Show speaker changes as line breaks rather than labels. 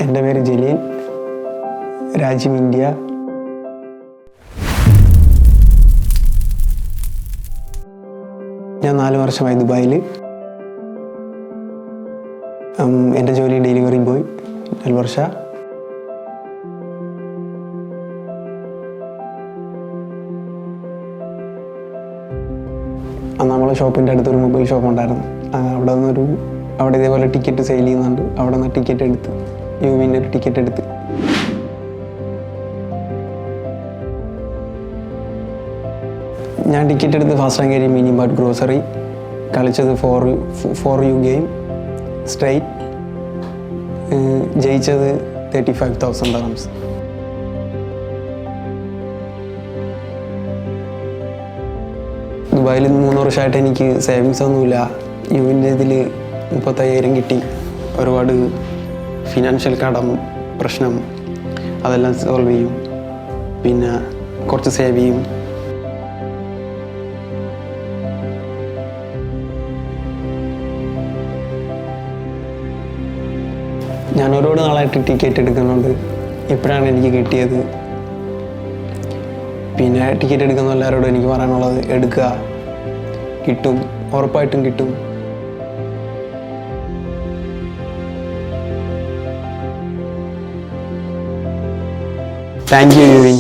എൻ്റെ പേര് ജലീൽ, രാജ്യം ഇന്ത്യ. ഞാൻ 4 വർഷമായി ദുബായിൽ. എൻ്റെ ജോലി ഡെലിവറി ബോയ് അൽവർഷ. നമ്മളെ ഷോപ്പിൻ്റെ അടുത്തൊരു മൊബൈൽ ഷോപ്പ് ഉണ്ടായിരുന്നു. അവിടെ ഇതേപോലെ ടിക്കറ്റ് സെയിൽ ചെയ്യുന്നുണ്ട്. അവിടെ നിന്ന് ടിക്കറ്റ് എടുത്ത് യുവിൻ്റെ ഒരു ടിക്കറ്റ് എടുത്ത് ഞാൻ ടിക്കറ്റ് എടുത്ത് fast rank area mini mart grocery. കളിച്ചത് ഫോർ യു ഗെയിം സ്ട്രൈറ്റ്. ജയിച്ചത് 35,000 dirhams. ദുബായിൽ 3 വർഷമായിട്ട് എനിക്ക് സേവിങ്സ് ഒന്നുമില്ല. യുവിൻ്റെ ഇതിൽ 35,000 കിട്ടി. ഒരുപാട് ഫിനാൻഷ്യൽ കടം പ്രശ്നം അതെല്ലാം സോൾവ് ചെയ്യും. പിന്നെ കുറച്ച് സേവ് ചെയ്യും. ഞാൻ ഒരുപാട് നാളായിട്ട് ടിക്കറ്റ് എടുക്കുന്നുണ്ട്. ഇപ്പോഴാണ് എനിക്ക് കിട്ടിയത്. പിന്നെ ടിക്കറ്റ് എടുക്കുന്ന എല്ലാവരോടും എനിക്ക് പറയാനുള്ളത്, എടുക്കുക, കിട്ടും, ഉറപ്പായിട്ടും കിട്ടും. Thank you യുവിൻ.